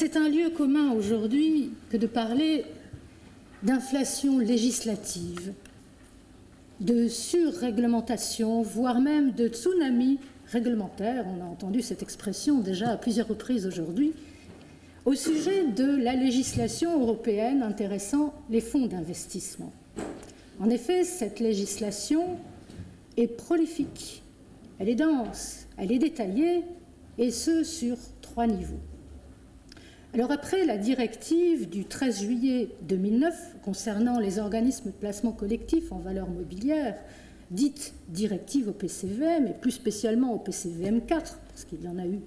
c'est un lieu commun aujourd'hui que de parler d'inflation législative, de surréglementation, voire même de tsunami réglementaire. On a entendu cette expression déjà à plusieurs reprises aujourd'hui, au sujet de la législation européenne intéressant les fonds d'investissement. En effet, cette législation est prolifique, elle est dense, elle est détaillée, et ce sur 3 niveaux. Alors après la directive du 13 juillet 2009 concernant les organismes de placement collectif en valeur mobilière, dite directive au PCVM, et plus spécialement au PCVM 4, parce qu'il y en a eu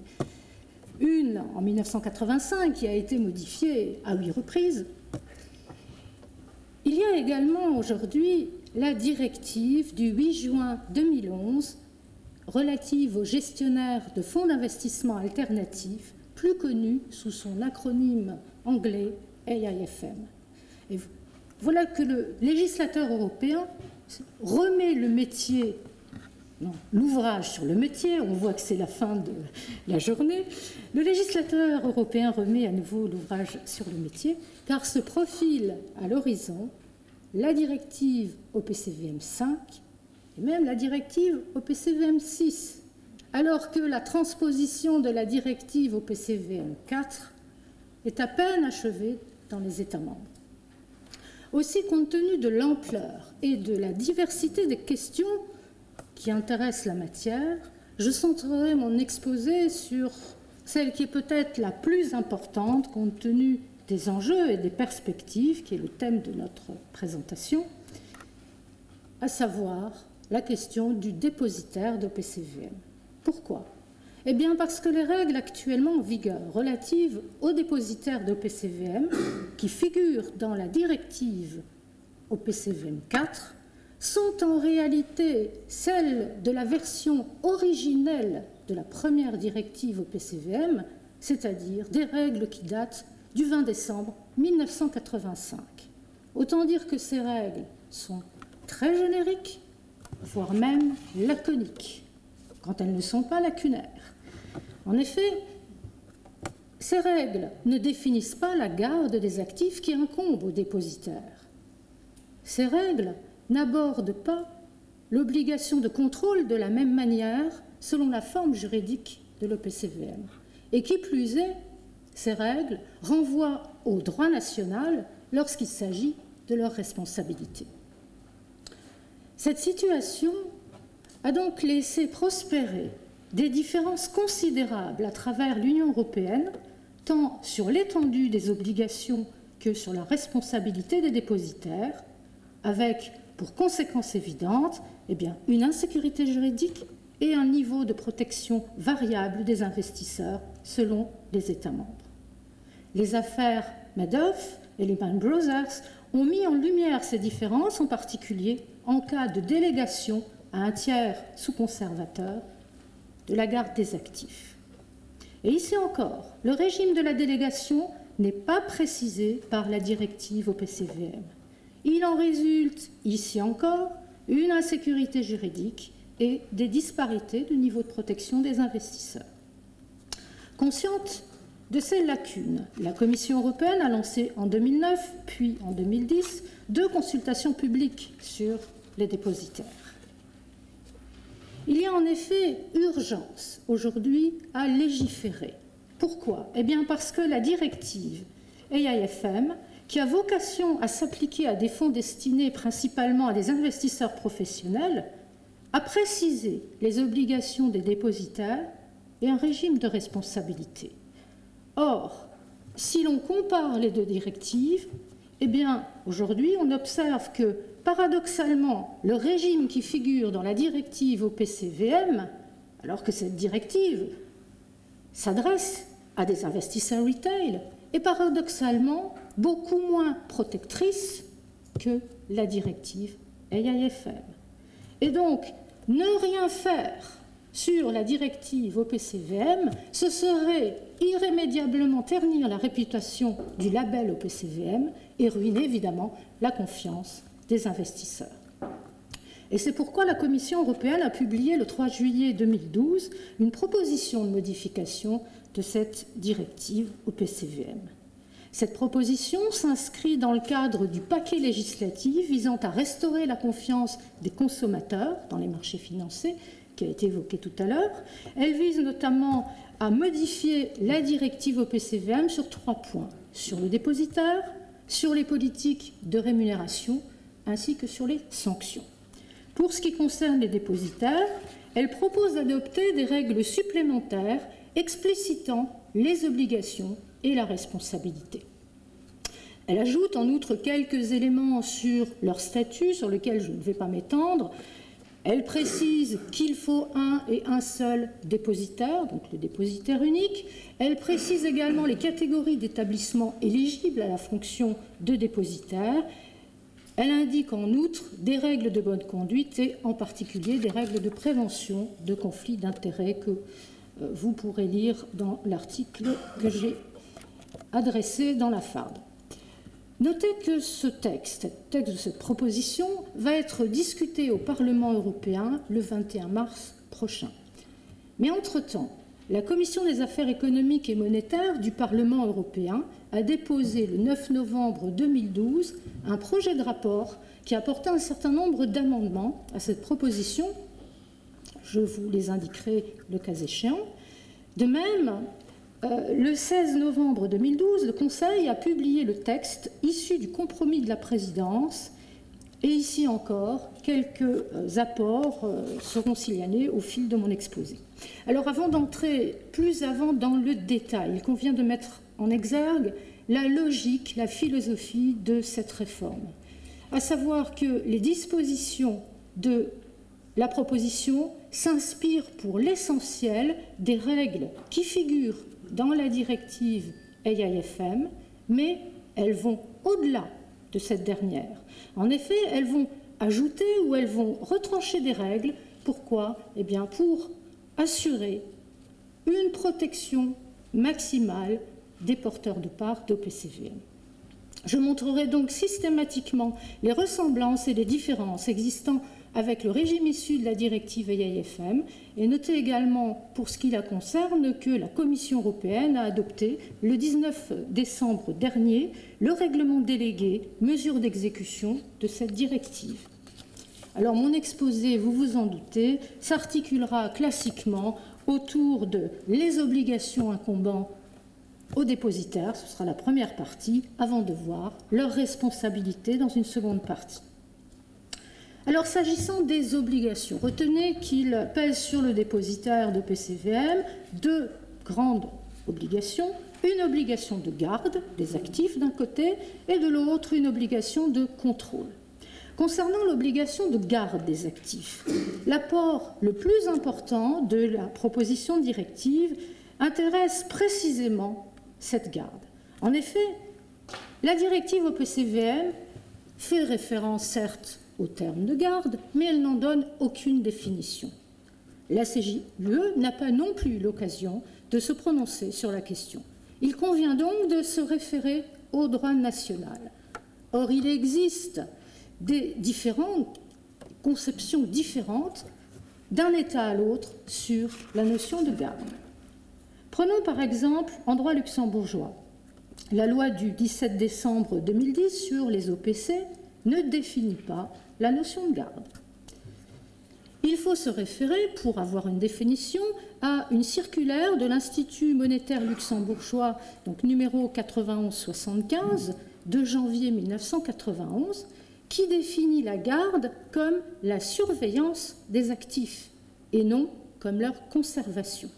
une en 1985 qui a été modifiée à 8 reprises, il y a également aujourd'hui la directive du 8 juin 2011 relative aux gestionnaires de fonds d'investissement alternatifs, plus connu sous son acronyme anglais AIFM. Et voilà que le législateur européen remet le métier, l'ouvrage sur le métier, on voit que c'est la fin de la journée, le législateur européen remet à nouveau l'ouvrage sur le métier, car se profile à l'horizon la directive au PCVM 5 et même la directive au PCVM 6, alors que la transposition de la directive au PCVM 4 est à peine achevée dans les États membres. Aussi, compte tenu de l'ampleur et de la diversité des questions qui intéressent la matière, je centrerai mon exposé sur celle qui est peut-être la plus importante compte tenu des enjeux et des perspectives, qui est le thème de notre présentation, à savoir la question du dépositaire de PCVM. Pourquoi? Eh bien parce que les règles actuellement en vigueur relatives aux dépositaires de PCVM, qui figurent dans la directive au PCVM 4, sont en réalité celles de la version originelle de la première directive au PCVM, c'est-à-dire des règles qui datent du 20 décembre 1985. Autant dire que ces règles sont très génériques, voire même laconiques, quand elles ne sont pas lacunaires. En effet, ces règles ne définissent pas la garde des actifs qui incombent aux dépositaires. Ces règles n'abordent pas l'obligation de contrôle de la même manière selon la forme juridique de l'OPCVM. Et qui plus est, ces règles renvoient au droit national lorsqu'il s'agit de leur responsabilité. Cette situation a donc laissé prospérer des différences considérables à travers l'Union européenne, tant sur l'étendue des obligations que sur la responsabilité des dépositaires, avec pour conséquence évidente une insécurité juridique et un niveau de protection variable des investisseurs selon les États membres. Les affaires Madoff et Lehman Brothers ont mis en lumière ces différences, en particulier en cas de délégation à un tiers sous conservateur de la garde des actifs. Et ici encore, le régime de la délégation n'est pas précisé par la directive au PCVM. Il en résulte, ici encore, une insécurité juridique et des disparités de niveau de protection des investisseurs. Consciente de ces lacunes, la Commission européenne a lancé en 2009, puis en 2010, 2 consultations publiques sur les dépositaires. Il y a en effet urgence aujourd'hui à légiférer. Pourquoi? Eh bien parce que la directive AIFM, qui a vocation à s'appliquer à des fonds destinés principalement à des investisseurs professionnels, a précisé les obligations des dépositaires et un régime de responsabilité. Or, si l'on compare les 2 directives, eh bien, aujourd'hui, on observe que, paradoxalement, le régime qui figure dans la directive au PCVM, alors que cette directive s'adresse à des investisseurs retail, est paradoxalement beaucoup moins protectrice que la directive AIFM. Et donc, ne rien faire sur la directive au PCVM, ce serait irrémédiablement ternir la réputation du label au PCVM et ruiner évidemment la confiance des investisseurs. Et c'est pourquoi la Commission européenne a publié le 3 juillet 2012 une proposition de modification de cette directive au PCVM. Cette proposition s'inscrit dans le cadre du paquet législatif visant à restaurer la confiance des consommateurs dans les marchés financiers, qui a été évoqué tout à l'heure. Elle vise notamment à modifier la directive au PCVM sur 3 points, sur le dépositaire, sur les politiques de rémunération, ainsi que sur les sanctions. Pour ce qui concerne les dépositaires, elle propose d'adopter des règles supplémentaires explicitant les obligations et la responsabilité. Elle ajoute en outre quelques éléments sur leur statut, sur lesquels je ne vais pas m'étendre. Elle précise qu'il faut un et un seul dépositaire, donc le dépositaire unique. Elle précise également les catégories d'établissements éligibles à la fonction de dépositaire. Elle indique en outre des règles de bonne conduite et en particulier des règles de prévention de conflits d'intérêts que vous pourrez lire dans l'article que j'ai adressé dans la FARD. Notez que ce texte de cette proposition va être discuté au Parlement européen le 21 mars prochain. Mais entre-temps, la Commission des affaires économiques et monétaires du Parlement européen a déposé le 9 novembre 2012 un projet de rapport qui apportait un certain nombre d'amendements à cette proposition. Je vous les indiquerai le cas échéant. De même, le 16 novembre 2012, le Conseil a publié le texte issu du compromis de la présidence et ici encore, quelques apports seront signalés au fil de mon exposé. Alors avant d'entrer plus avant dans le détail, il convient de mettre en exergue la logique, la philosophie de cette réforme, à savoir que les dispositions de la proposition s'inspirent pour l'essentiel des règles qui figurent dans la directive AIFM, mais elles vont au-delà de cette dernière. En effet, elles vont ajouter ou elles vont retrancher des règles. Pourquoi ? Eh bien, pour assurer une protection maximale des porteurs de parts d'OPCVM. Je montrerai donc systématiquement les ressemblances et les différences existant avec le régime issu de la directive AIFM et notez également pour ce qui la concerne que la Commission européenne a adopté le 19 décembre dernier le règlement délégué mesures d'exécution de cette directive. Alors mon exposé, vous vous en doutez, s'articulera classiquement autour de les obligations incombant aux dépositaires, ce sera la première partie, avant de voir leurs responsabilités dans une seconde partie. Alors, s'agissant des obligations, retenez qu'il pèse sur le dépositaire de PCVM 2 grandes obligations. Une obligation de garde des actifs d'un côté et de l'autre une obligation de contrôle. Concernant l'obligation de garde des actifs, l'apport le plus important de la proposition de directive intéresse précisément cette garde. En effet, la directive au PCVM fait référence certes au terme de garde, mais elle n'en donne aucune définition. La CJUE n'a pas non plus l'occasion de se prononcer sur la question. Il convient donc de se référer au droit national. Or, il existe des conceptions différentes d'un État à l'autre sur la notion de garde. Prenons par exemple en droit luxembourgeois. La loi du 17 décembre 2010 sur les OPC ne définit pas la notion de garde. Il faut se référer, pour avoir une définition, à une circulaire de l'Institut monétaire luxembourgeois, donc numéro 9175, de janvier 1991, qui définit la garde comme la surveillance des actifs et non comme leur conservation.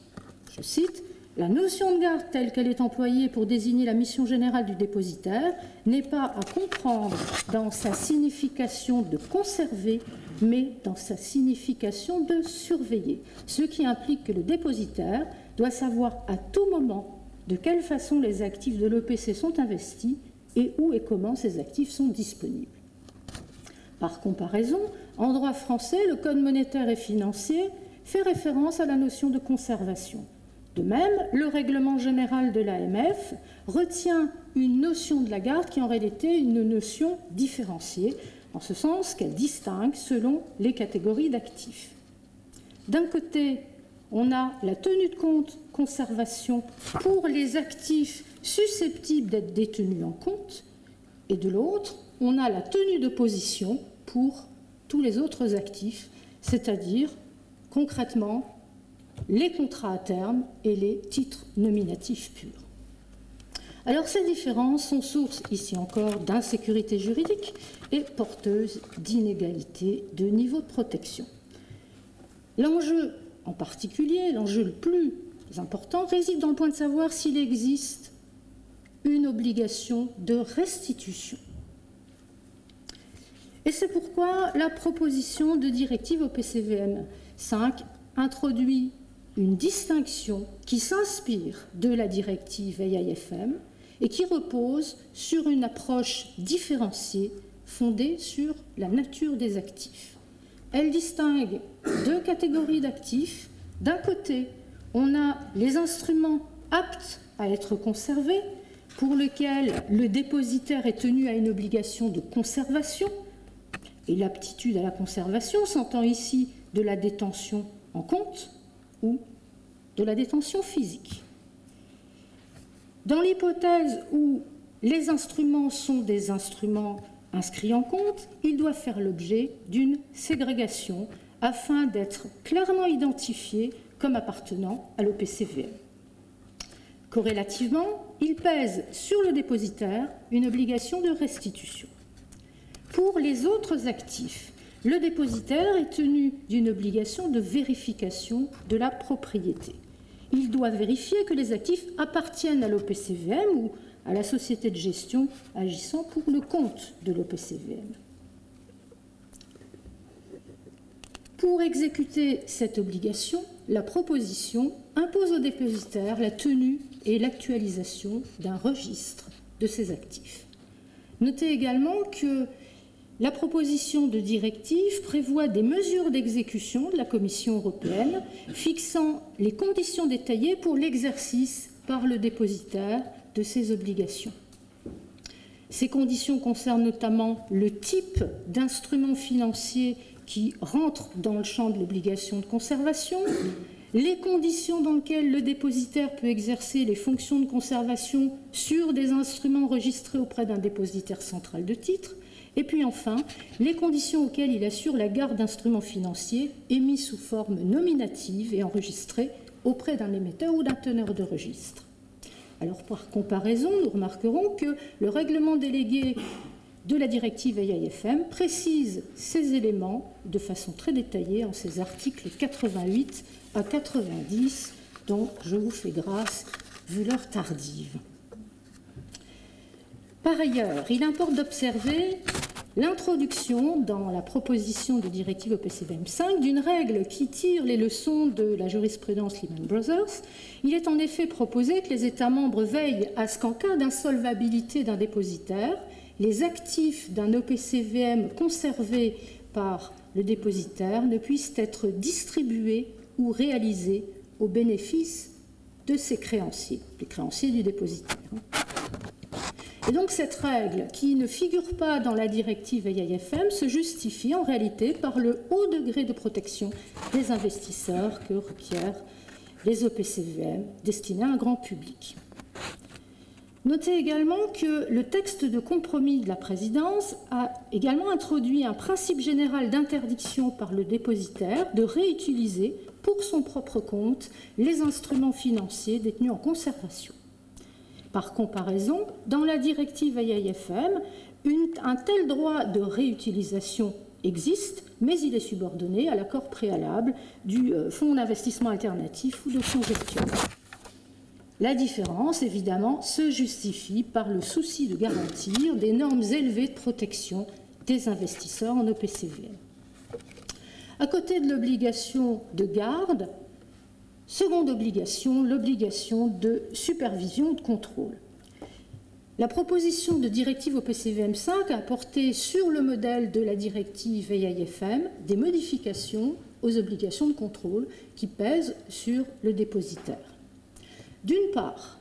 Je cite, « La notion de garde telle qu'elle est employée pour désigner la mission générale du dépositaire n'est pas à comprendre dans sa signification de conserver, mais dans sa signification de surveiller, ce qui implique que le dépositaire doit savoir à tout moment de quelle façon les actifs de l'EPC sont investis et où et comment ces actifs sont disponibles. » Par comparaison, en droit français, le Code monétaire et financier fait référence à la notion de conservation. De même, le règlement général de l'AMF retient une notion de la garde qui est en réalité une notion différenciée. en ce sens qu'elle distingue selon les catégories d'actifs. D'un côté, on a la tenue de compte conservation pour les actifs susceptibles d'être détenus en compte, et de l'autre, on a la tenue de position pour tous les autres actifs, c'est-à-dire concrètement les contrats à terme et les titres nominatifs purs. Alors ces différences sont source, ici encore, d'insécurité juridique et porteuses d'inégalités de niveau de protection. L'enjeu en particulier, l'enjeu le plus important, réside dans le point de savoir s'il existe une obligation de restitution. Et c'est pourquoi la proposition de directive au PCVM 5 introduit une distinction qui s'inspire de la directive AIFM et qui repose sur une approche différenciée fondée sur la nature des actifs. Elle distingue deux catégories d'actifs. D'un côté, on a les instruments aptes à être conservés, pour lesquels le dépositaire est tenu à une obligation de conservation, et l'aptitude à la conservation s'entend ici de la détention en compte ou de la détention physique. Dans l'hypothèse où les instruments sont des instruments inscrits en compte, ils doivent faire l'objet d'une ségrégation afin d'être clairement identifiés comme appartenant à l'OPCVM. Corrélativement, il pèse sur le dépositaire une obligation de restitution. Pour les autres actifs, le dépositaire est tenu d'une obligation de vérification de la propriété. Il doit vérifier que les actifs appartiennent à l'OPCVM ou à la société de gestion agissant pour le compte de l'OPCVM. Pour exécuter cette obligation, la proposition impose au dépositaire la tenue et l'actualisation d'un registre de ses actifs. Notez également que la proposition de directive prévoit des mesures d'exécution de la Commission européenne fixant les conditions détaillées pour l'exercice par le dépositaire de ses obligations. Ces conditions concernent notamment le type d'instrument financier qui rentre dans le champ de l'obligation de conservation, les conditions dans lesquelles le dépositaire peut exercer les fonctions de conservation sur des instruments enregistrés auprès d'un dépositaire central de titres, et puis enfin, les conditions auxquelles il assure la garde d'instruments financiers émis sous forme nominative et enregistrés auprès d'un émetteur ou d'un teneur de registre. Alors, par comparaison, nous remarquerons que le règlement délégué de la directive AIFM précise ces éléments de façon très détaillée en ses articles 88 à 90, dont je vous fais grâce vu l'heure tardive. Par ailleurs, il importe d'observer l'introduction dans la proposition de directive au PCVM 5 d'une règle qui tire les leçons de la jurisprudence Lehman Brothers. Il est en effet proposé que les États membres veillent à ce qu'en cas d'insolvabilité d'un dépositaire, les actifs d'un OPCVM conservés par le dépositaire ne puissent être distribués ou réalisés au bénéfice de ses créanciers, les créanciers du dépositaire. Et donc cette règle, qui ne figure pas dans la directive AIFM, se justifie en réalité par le haut degré de protection des investisseurs que requièrent les OPCVM destinés à un grand public. Notez également que le texte de compromis de la présidence a également introduit un principe général d'interdiction par le dépositaire de réutiliser pour son propre compte les instruments financiers détenus en conservation. Par comparaison, dans la directive AIFM, un tel droit de réutilisation existe, mais il est subordonné à l'accord préalable du fonds d'investissement alternatif ou de son gestionnaire. La différence, évidemment, se justifie par le souci de garantir des normes élevées de protection des investisseurs en OPCVM. À côté de l'obligation de garde, seconde obligation, l'obligation de supervision ou de contrôle. La proposition de directive au PCVM 5 a apporté sur le modèle de la directive AIFM des modifications aux obligations de contrôle qui pèsent sur le dépositaire. D'une part,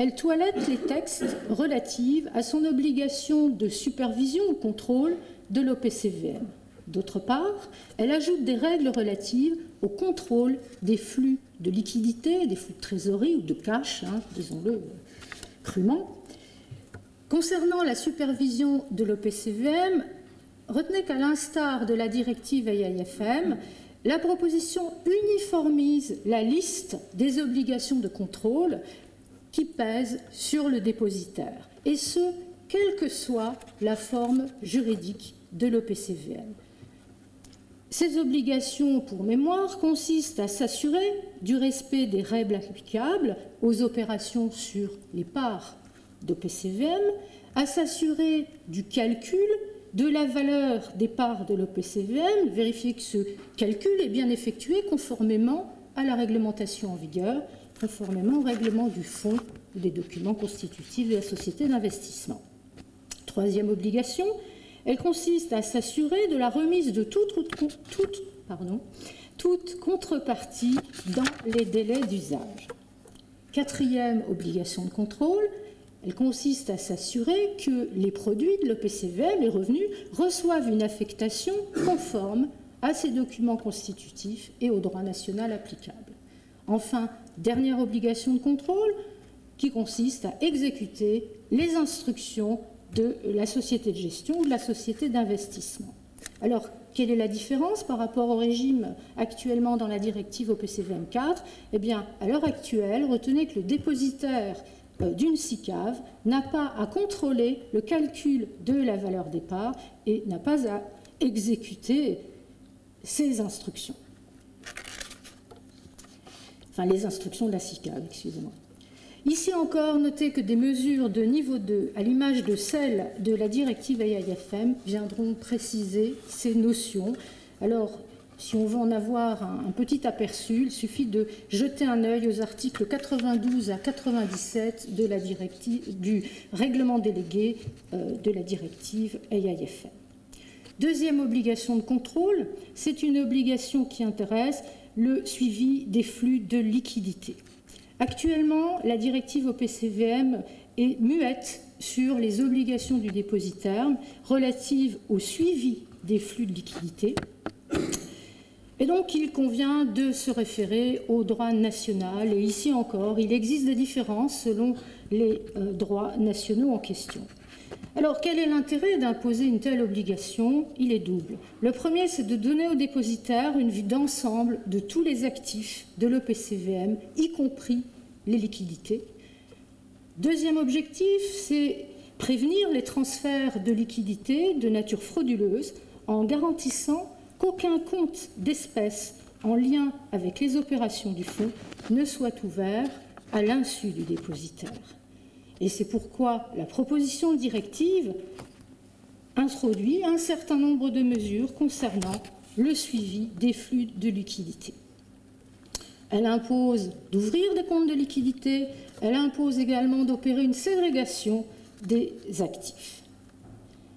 elle toilette les textes relatifs à son obligation de supervision ou contrôle de l'OPCVM. D'autre part, elle ajoute des règles relatives au contrôle des flux de liquidités, des flux de trésorerie ou de cash, disons-le crûment. Concernant la supervision de l'OPCVM, retenez qu'à l'instar de la directive AIFM, la proposition uniformise la liste des obligations de contrôle qui pèsent sur le dépositaire, et ce, quelle que soit la forme juridique de l'OPCVM. Ces obligations, pour mémoire, consistent à s'assurer du respect des règles applicables aux opérations sur les parts d'OPCVM, à s'assurer du calcul de la valeur des parts de l'OPCVM, vérifier que ce calcul est bien effectué conformément à la réglementation en vigueur, conformément au règlement du fonds des documents constitutifs de la société d'investissement. Troisième obligation, elle consiste à s'assurer de la remise de toute contrepartie dans les délais d'usage. Quatrième obligation de contrôle, elle consiste à s'assurer que les produits de l'OPCVM, les revenus, reçoivent une affectation conforme à ces documents constitutifs et au droit national applicable. Enfin, dernière obligation de contrôle qui consiste à exécuter les instructions de la société de gestion ou de la société d'investissement. Alors, quelle est la différence par rapport au régime actuellement dans la directive OPCVM 4 ? Eh bien, à l'heure actuelle, retenez que le dépositaire d'une SICAV n'a pas à contrôler le calcul de la valeur des parts et n'a pas à exécuter ces instructions. Enfin, les instructions de la SICAV, excusez-moi. Ici encore, notez que des mesures de niveau 2, à l'image de celles de la directive AIFM, viendront préciser ces notions. Alors, si on veut en avoir un petit aperçu, il suffit de jeter un œil aux articles 92 à 97 de la directive, du règlement délégué de la directive AIFM. Deuxième obligation de contrôle, c'est une obligation qui intéresse le suivi des flux de liquidité. Actuellement, la directive OPCVM est muette sur les obligations du dépositaire relatives au suivi des flux de liquidité. Et donc, il convient de se référer au droit national. Et ici encore, il existe des différences selon les droits nationaux en question. Alors, quel est l'intérêt d'imposer une telle obligation? Il est double. Le premier, c'est de donner au dépositaire une vue d'ensemble de tous les actifs de l'OPCVM, y compris les liquidités. Deuxième objectif, c'est prévenir les transferts de liquidités de nature frauduleuse en garantissant qu'aucun compte d'espèces en lien avec les opérations du fonds ne soit ouvert à l'insu du dépositaire. Et c'est pourquoi la proposition de directive introduit un certain nombre de mesures concernant le suivi des flux de liquidité. Elle impose d'ouvrir des comptes de liquidité, elle impose également d'opérer une ségrégation des actifs.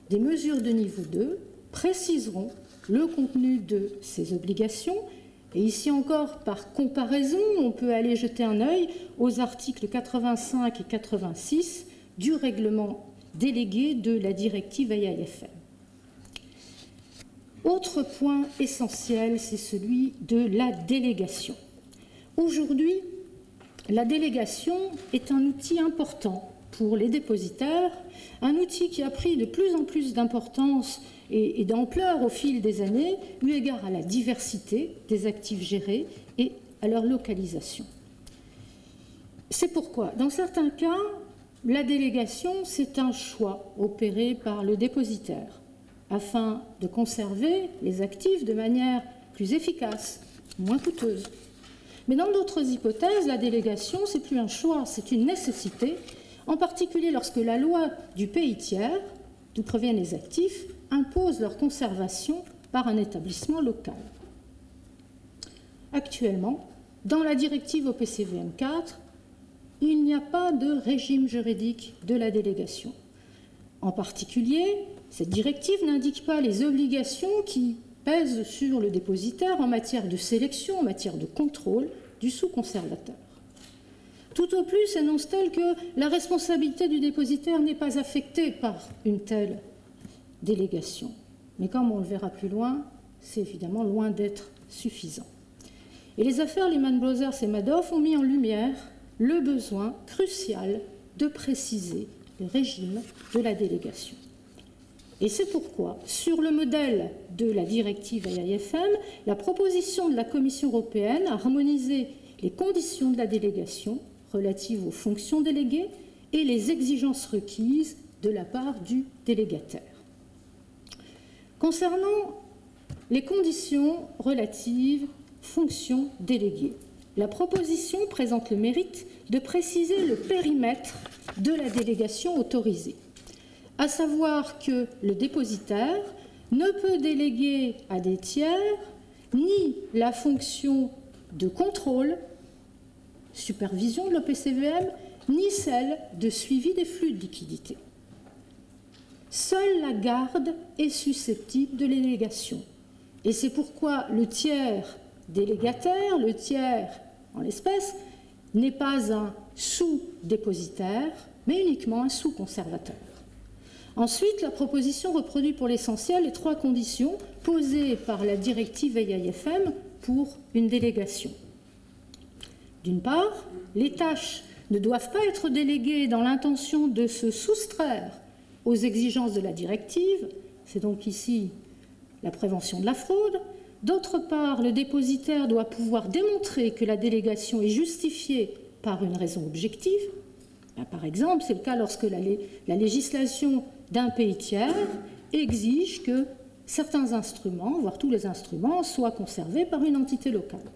Des mesures de niveau 2 préciseront le contenu de ces obligations. Et ici encore, par comparaison, on peut aller jeter un œil aux articles 85 et 86 du règlement délégué de la directive AIFM. Autre point essentiel, c'est celui de la délégation. Aujourd'hui, la délégation est un outil important pour les dépositaires, un outil qui a pris de plus en plus d'importance et d'ampleur au fil des années, eu égard à la diversité des actifs gérés et à leur localisation. C'est pourquoi, dans certains cas, la délégation, c'est un choix opéré par le dépositaire, afin de conserver les actifs de manière plus efficace, moins coûteuse. Mais dans d'autres hypothèses, la délégation, c'est plus un choix, c'est une nécessité, en particulier lorsque la loi du pays tiers, d'où proviennent les actifs, impose leur conservation par un établissement local. Actuellement, dans la directive OPCVM 4, il n'y a pas de régime juridique de la délégation. En particulier, cette directive n'indique pas les obligations qui pèsent sur le dépositaire en matière de sélection, en matière de contrôle du sous-conservateur. Tout au plus énonce-t-elle que la responsabilité du dépositaire n'est pas affectée par une telle délégation. Mais comme on le verra plus loin, c'est évidemment loin d'être suffisant. Et les affaires Lehman Brothers et Madoff ont mis en lumière le besoin crucial de préciser le régime de la délégation. Et c'est pourquoi, sur le modèle de la directive AIFM, la proposition de la Commission européenne a harmonisé les conditions de la délégation relatives aux fonctions déléguées et les exigences requises de la part du délégataire. Concernant les conditions relatives aux fonctions déléguées, la proposition présente le mérite de préciser le périmètre de la délégation autorisée, à savoir que le dépositaire ne peut déléguer à des tiers ni la fonction de contrôle, supervision de l'OPCVM, ni celle de suivi des flux de liquidités. Seule la garde est susceptible de délégation. Et c'est pourquoi le tiers délégataire, le tiers en l'espèce, n'est pas un sous-dépositaire, mais uniquement un sous-conservateur. Ensuite, la proposition reproduit pour l'essentiel les trois conditions posées par la directive AIFM pour une délégation. D'une part, les tâches ne doivent pas être déléguées dans l'intention de se soustraire aux exigences de la directive, c'est donc ici la prévention de la fraude. D'autre part, le dépositaire doit pouvoir démontrer que la délégation est justifiée par une raison objective. Par exemple, c'est le cas lorsque la législation d'un pays tiers exige que certains instruments, voire tous les instruments, soient conservés par une entité locale.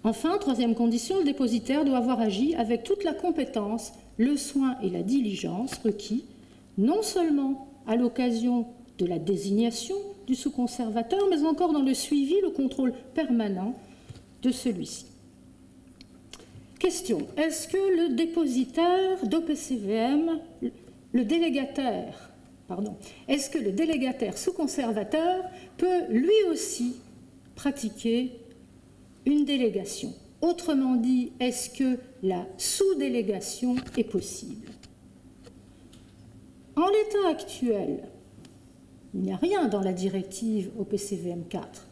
Enfin, troisième condition, le dépositaire doit avoir agi avec toute la compétence, le soin et la diligence requis, non seulement à l'occasion de la désignation du sous-conservateur, mais encore dans le suivi, le contrôle permanent de celui-ci. Question, est-ce que le dépositaire d'OPCVM, est-ce que le délégataire sous-conservateur peut lui aussi pratiquer une délégation? Autrement dit, est-ce que la sous-délégation est possible? En l'état actuel, il n'y a rien dans la directive OPCVM 4.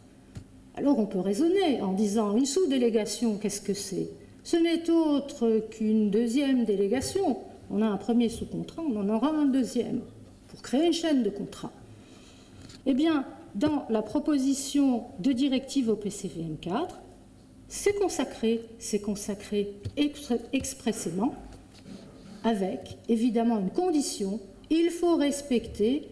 Alors on peut raisonner en disant une sous-délégation, qu'est-ce que c'est? Ce n'est autre qu'une deuxième délégation. On a un premier sous-contrat, on en aura un deuxième, pour créer une chaîne de contrats. Eh bien, dans la proposition de directive OPCVM 4, c'est consacré expressément, avec évidemment une condition, il faut respecter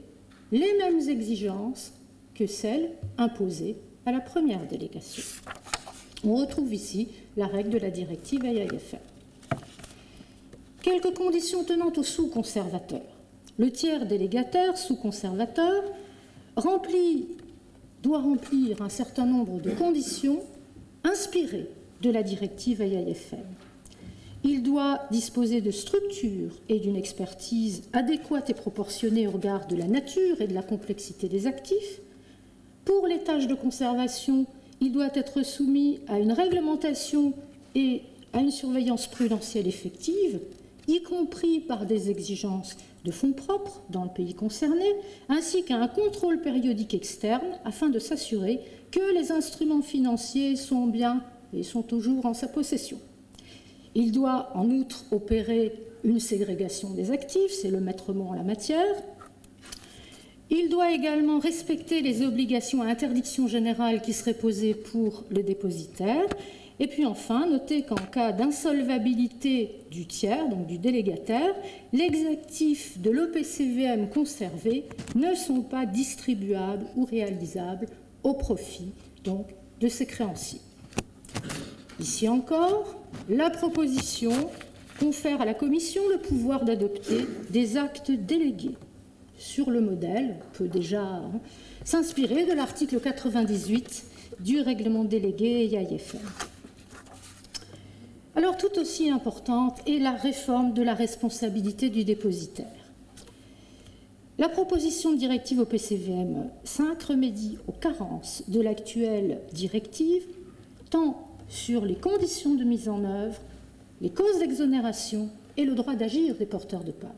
les mêmes exigences que celles imposées à la première délégation. On retrouve ici la règle de la directive AIFM. Quelques conditions tenant au sous-conservateur. Le tiers délégataire, sous-conservateur, doit remplir un certain nombre de conditions inspirées de la directive AIFM. Il doit disposer de structures et d'une expertise adéquate et proportionnée au regard de la nature et de la complexité des actifs. Pour les tâches de conservation, il doit être soumis à une réglementation et à une surveillance prudentielle effective, y compris par des exigences de fonds propres dans le pays concerné, ainsi qu'à un contrôle périodique externe afin de s'assurer que les instruments financiers sont bien et sont toujours en sa possession. Il doit en outre opérer une ségrégation des actifs, c'est le maître mot en la matière. Il doit également respecter les obligations à interdiction générale qui seraient posées pour le dépositaire. Et puis enfin, notez qu'en cas d'insolvabilité du tiers, donc du délégataire, les actifs de l'OPCVM conservés ne sont pas distribuables ou réalisables au profit donc, de ses créanciers. Ici encore, la proposition confère à la Commission le pouvoir d'adopter des actes délégués sur le modèle, on peut déjà s'inspirer de l'article 98 du règlement délégué AIFM. Alors tout aussi importante est la réforme de la responsabilité du dépositaire. La proposition de directive au PCVM 5 remédie aux carences de l'actuelle directive, tant sur les conditions de mise en œuvre, les causes d'exonération et le droit d'agir des porteurs de parts.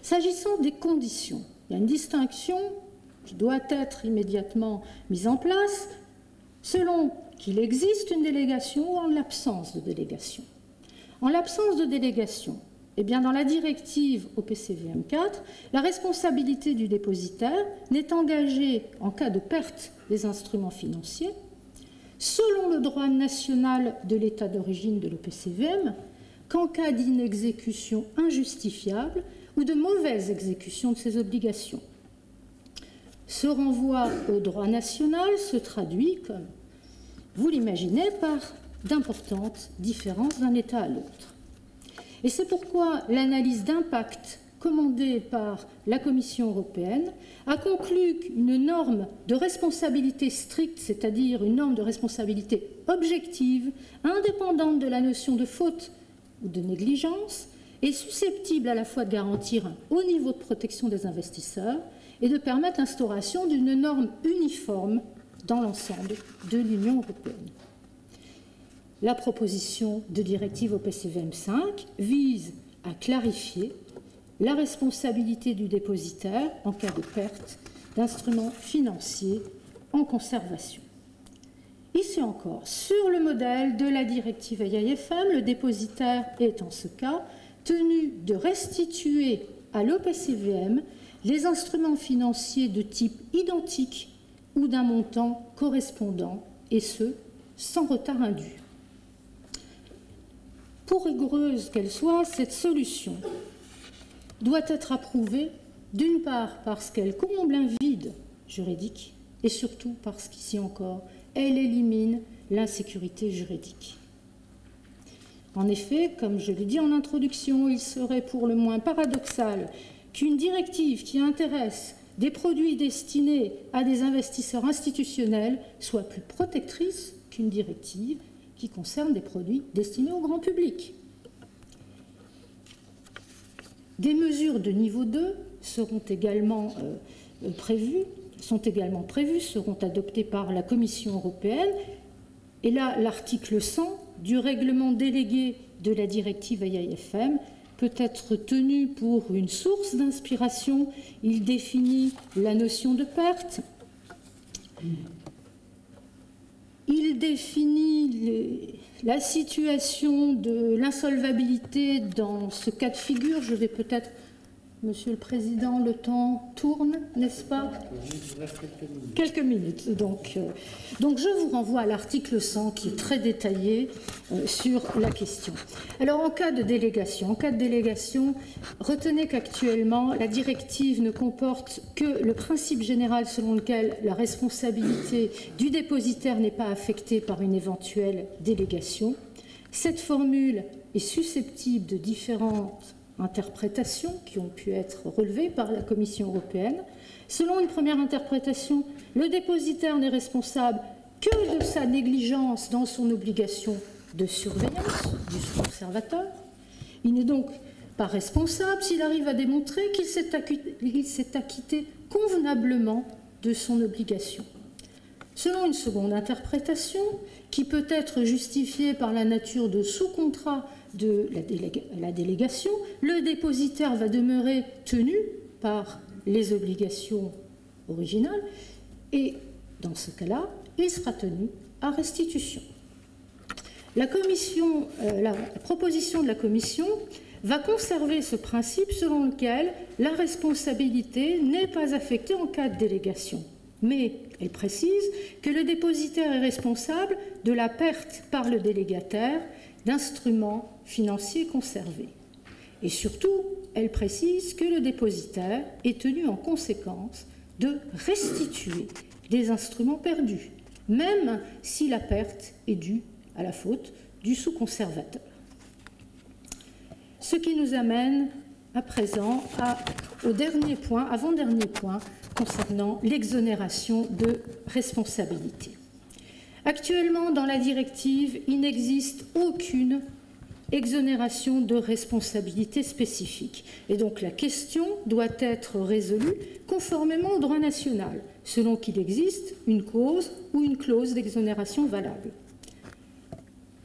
S'agissant des conditions, il y a une distinction qui doit être immédiatement mise en place selon qu'il existe une délégation ou en l'absence de délégation. En l'absence de délégation, eh bien dans la directive OPCVM 4, la responsabilité du dépositaire n'est engagée en cas de perte des instruments financiers selon le droit national de l'État d'origine de l'OPCVM qu'en cas d'inexécution injustifiable ou de mauvaise exécution de ses obligations. Ce renvoi au droit national se traduit, comme vous l'imaginez, par d'importantes différences d'un État à l'autre. Et c'est pourquoi l'analyse d'impact commandée par la Commission européenne a conclu qu'une norme de responsabilité stricte, c'est-à-dire une norme de responsabilité objective, indépendante de la notion de faute ou de négligence, est susceptible à la fois de garantir un haut niveau de protection des investisseurs et de permettre l'instauration d'une norme uniforme dans l'ensemble de l'Union européenne. La proposition de directive OPCVM 5 vise à clarifier la responsabilité du dépositaire en cas de perte d'instruments financiers en conservation. Ici encore, sur le modèle de la directive AIFM, le dépositaire est en ce cas tenu de restituer à l'OPCVM les instruments financiers de type identique ou d'un montant correspondant, et ce, sans retard indu. Pour rigoureuse qu'elle soit, cette solution doit être approuvée d'une part parce qu'elle comble un vide juridique et surtout parce qu'ici encore, elle élimine l'insécurité juridique. En effet, comme je l'ai dit en introduction, il serait pour le moins paradoxal qu'une directive qui intéresse des produits destinés à des investisseurs institutionnels soit plus protectrice qu'une directive qui concerne des produits destinés au grand public. Des mesures de niveau 2 seront également prévues, seront adoptées par la Commission européenne. Et là, l'article 100 du règlement délégué de la directive AIFM peut être tenu pour une source d'inspiration. Il définit la notion de perte. Il définit la situation de l'insolvabilité dans ce cas de figure. Je vais peut-être, Monsieur le Président, le temps tourne, n'est-ce pas? Quelques minutes. Donc je vous renvoie à l'article 100 qui est très détaillé sur la question. Alors en cas de délégation, retenez qu'actuellement la directive ne comporte que le principe général selon lequel la responsabilité du dépositaire n'est pas affectée par une éventuelle délégation. Cette formule est susceptible de différentes interprétations qui ont pu être relevées par la Commission européenne. Selon une première interprétation, le dépositaire n'est responsable que de sa négligence dans son obligation de surveillance du conservateur. Il n'est donc pas responsable s'il arrive à démontrer qu'il s'est acquitté convenablement de son obligation. Selon une seconde interprétation, qui peut être justifiée par la nature de sous-contrat de la délégation, le dépositaire va demeurer tenu par les obligations originales et, dans ce cas-là, il sera tenu à restitution. La proposition de la Commission va conserver ce principe selon lequel la responsabilité n'est pas affectée en cas de délégation. Mais elle précise que le dépositaire est responsable de la perte par le délégataire d'instruments financiers conservés. Et surtout, elle précise que le dépositaire est tenu en conséquence de restituer des instruments perdus, même si la perte est due à la faute du sous-conservateur. Ce qui nous amène à présent au dernier point, avant-dernier point, concernant l'exonération de responsabilité. Actuellement, dans la directive, il n'existe aucune exonération de responsabilité spécifique. Et donc la question doit être résolue conformément au droit national, selon qu'il existe une cause ou une clause d'exonération valable.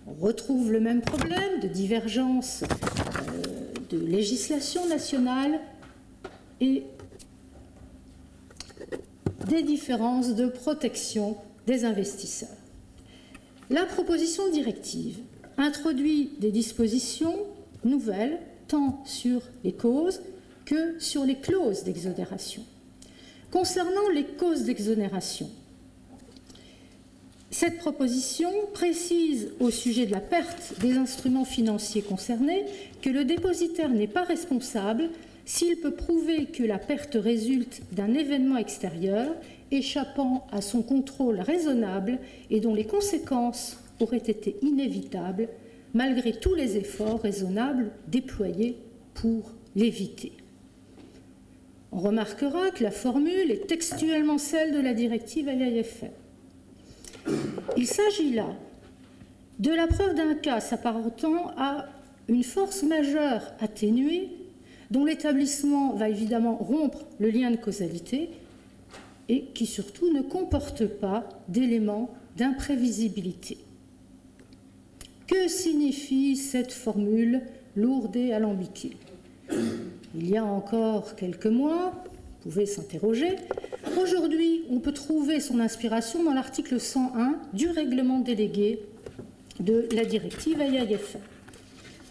On retrouve le même problème de divergence de législation nationale et des différences de protection des investisseurs. La proposition de directive introduit des dispositions nouvelles tant sur les causes que sur les clauses d'exonération. Concernant les causes d'exonération, cette proposition précise au sujet de la perte des instruments financiers concernés que le dépositaire n'est pas responsable s'il peut prouver que la perte résulte d'un événement extérieur échappant à son contrôle raisonnable et dont les conséquences auraient été inévitables malgré tous les efforts raisonnables déployés pour l'éviter. On remarquera que la formule est textuellement celle de la directive AIFM. Il s'agit là de la preuve d'un cas s'apparentant à une force majeure atténuée dont l'établissement va évidemment rompre le lien de causalité et qui surtout ne comporte pas d'éléments d'imprévisibilité. Que signifie cette formule lourde et alambiquée? Il y a encore quelques mois, vous pouvez s'interroger. Aujourd'hui, on peut trouver son inspiration dans l'article 101 du règlement délégué de la directive AIFM.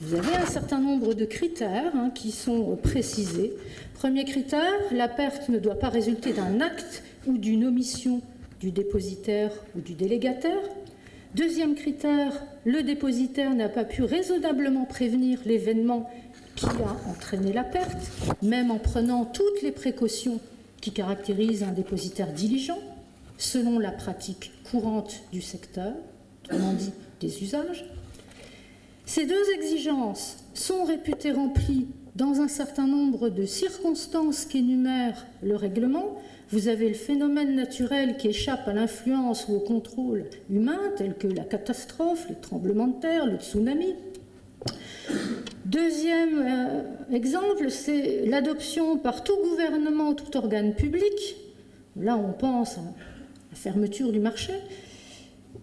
Vous avez un certain nombre de critères qui sont précisés. Premier critère, la perte ne doit pas résulter d'un acte ou d'une omission du dépositaire ou du délégataire. Deuxième critère, le dépositaire n'a pas pu raisonnablement prévenir l'événement qui a entraîné la perte, même en prenant toutes les précautions qui caractérisent un dépositaire diligent, selon la pratique courante du secteur, autrement dit des usages. Ces deux exigences sont réputées remplies dans un certain nombre de circonstances qu'énumère le règlement. Vous avez le phénomène naturel qui échappe à l'influence ou au contrôle humain, tel que la catastrophe, le tremblement de terre, le tsunami. Deuxième exemple, c'est l'adoption par tout gouvernement ou tout organe public, là on pense à la fermeture du marché,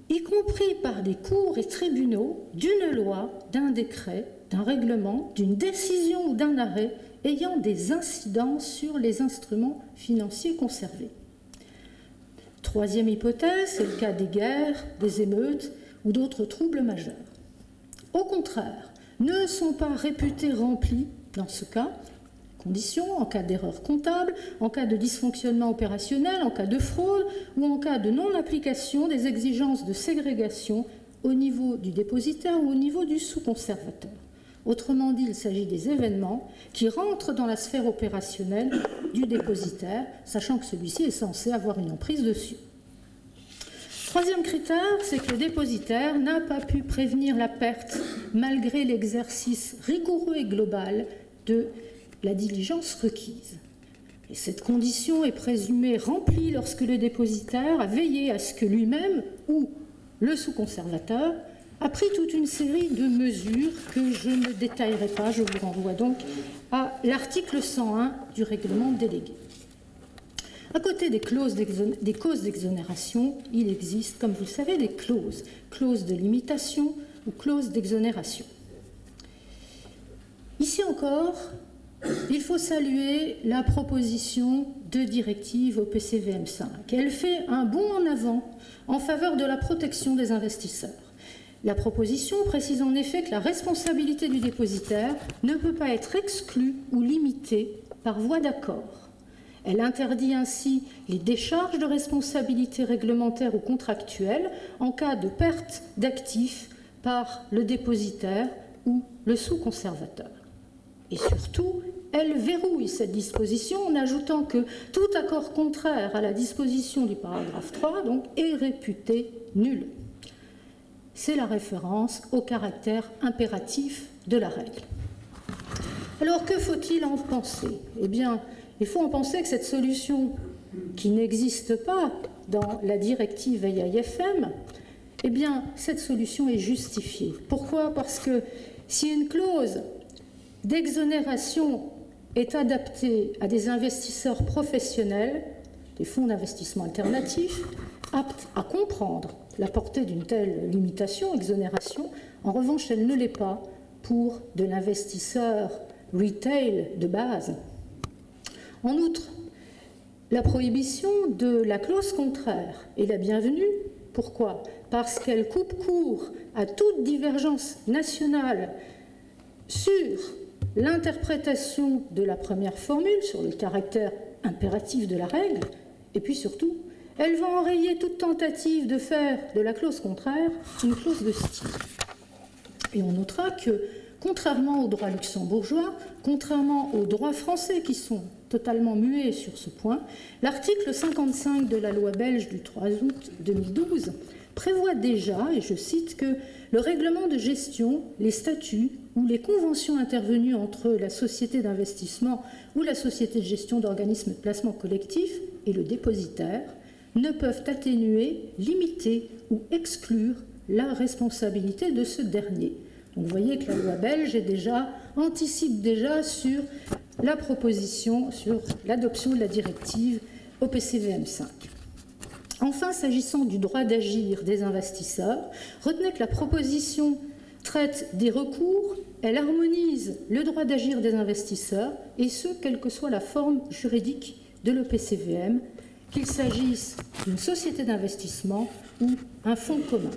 y compris par des cours et tribunaux, d'une loi, d'un décret, d'un règlement, d'une décision ou d'un arrêt ayant des incidences sur les instruments financiers conservés. Troisième hypothèse, c'est le cas des guerres, des émeutes ou d'autres troubles majeurs. Au contraire, ne sont pas réputés remplis, dans ce cas, conditions en cas d'erreur comptable, en cas de dysfonctionnement opérationnel, en cas de fraude ou en cas de non-application des exigences de ségrégation au niveau du dépositaire ou au niveau du sous-conservateur. Autrement dit, il s'agit des événements qui rentrent dans la sphère opérationnelle du dépositaire, sachant que celui-ci est censé avoir une emprise dessus. Troisième critère, c'est que le dépositaire n'a pas pu prévenir la perte malgré l'exercice rigoureux et global de la diligence requise. Et cette condition est présumée remplie lorsque le dépositaire a veillé à ce que lui-même ou le sous-conservateur a pris toute une série de mesures que je ne détaillerai pas. Je vous renvoie donc à l'article 101 du règlement délégué. À côté des causes d'exonération, il existe, comme vous le savez, des clauses de limitation ou clauses d'exonération. Ici encore, il faut saluer la proposition de directive au PCVM5. Elle fait un bond en avant en faveur de la protection des investisseurs. La proposition précise en effet que la responsabilité du dépositaire ne peut pas être exclue ou limitée par voie d'accord. Elle interdit ainsi les décharges de responsabilité réglementaire ou contractuelle en cas de perte d'actifs par le dépositaire ou le sous-conservateur. Et surtout, elle verrouille cette disposition en ajoutant que tout accord contraire à la disposition du paragraphe 3 donc, est réputé nul. C'est la référence au caractère impératif de la règle. Alors que faut-il en penser? Eh bien, il faut en penser que cette solution, qui n'existe pas dans la directive AIFM, eh bien, cette solution est justifiée. Pourquoi? Parce que si une clause d'exonération est adaptée à des investisseurs professionnels, des fonds d'investissement alternatifs, apte à comprendre la portée d'une telle limitation, exonération. En revanche, elle ne l'est pas pour de l'investisseur retail de base. En outre, la prohibition de la clause contraire est la bienvenue. Pourquoi? Parce qu'elle coupe court à toute divergence nationale sur l'interprétation de la première formule, sur le caractère impératif de la règle, et puis surtout, elle va enrayer toute tentative de faire de la clause contraire une clause de style. Et on notera que, contrairement au droit luxembourgeois, contrairement aux droits français qui sont totalement muets sur ce point, l'article 55 de la loi belge du 3 août 2012 prévoit déjà, et je cite, que le règlement de gestion, les statuts ou les conventions intervenues entre la société d'investissement ou la société de gestion d'organismes de placement collectif et le dépositaire ne peuvent atténuer, limiter ou exclure la responsabilité de ce dernier. Donc vous voyez que la loi belge anticipe déjà sur la proposition, sur l'adoption de la directive OPCVM 5. Enfin, s'agissant du droit d'agir des investisseurs, retenez que la proposition traite des recours, elle harmonise le droit d'agir des investisseurs, et ce, quelle que soit la forme juridique de l'OPCVM, qu'il s'agisse d'une société d'investissement ou un fonds commun.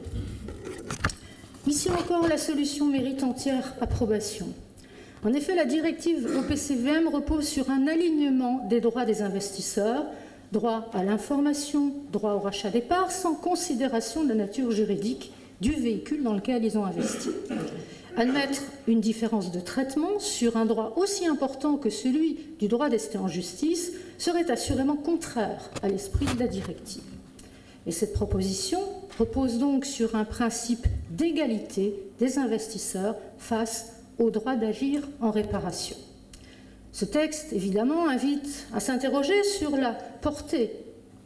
Ici encore, la solution mérite entière approbation. En effet, la directive OPCVM repose sur un alignement des droits des investisseurs, droit à l'information, droit au rachat des parts, sans considération de la nature juridique du véhicule dans lequel ils ont investi. Admettre une différence de traitement sur un droit aussi important que celui du droit d'ester en justice serait assurément contraire à l'esprit de la directive. Et cette proposition repose donc sur un principe d'égalité des investisseurs face au droit d'agir en réparation. Ce texte, évidemment, invite à s'interroger sur la portée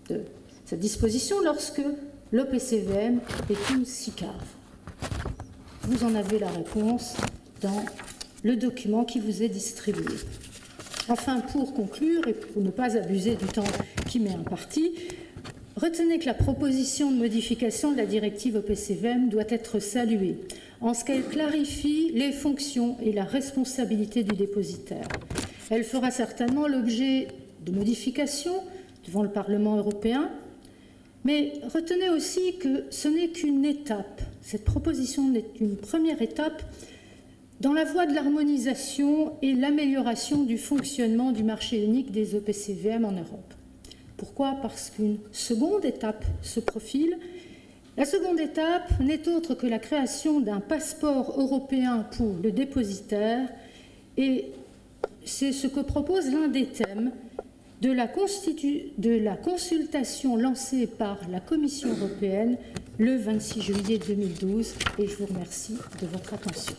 de cette disposition lorsque l'OPCVM est une SICAV. Vous en avez la réponse dans le document qui vous est distribué. Enfin, pour conclure et pour ne pas abuser du temps qui m'est imparti, retenez que la proposition de modification de la directive OPCVM doit être saluée en ce qu'elle clarifie les fonctions et la responsabilité du dépositaire. Elle fera certainement l'objet de modifications devant le Parlement européen, mais retenez aussi que ce n'est qu'une étape. Cette proposition n'est qu'une première étape dans la voie de l'harmonisation et l'amélioration du fonctionnement du marché unique des OPCVM en Europe. Pourquoi? Parce qu'une seconde étape se profile. La seconde étape n'est autre que la création d'un passeport européen pour le dépositaire, et c'est ce que propose l'un des thèmes de la consultation lancée par la Commission européenne le 26 juillet 2012, et je vous remercie de votre attention.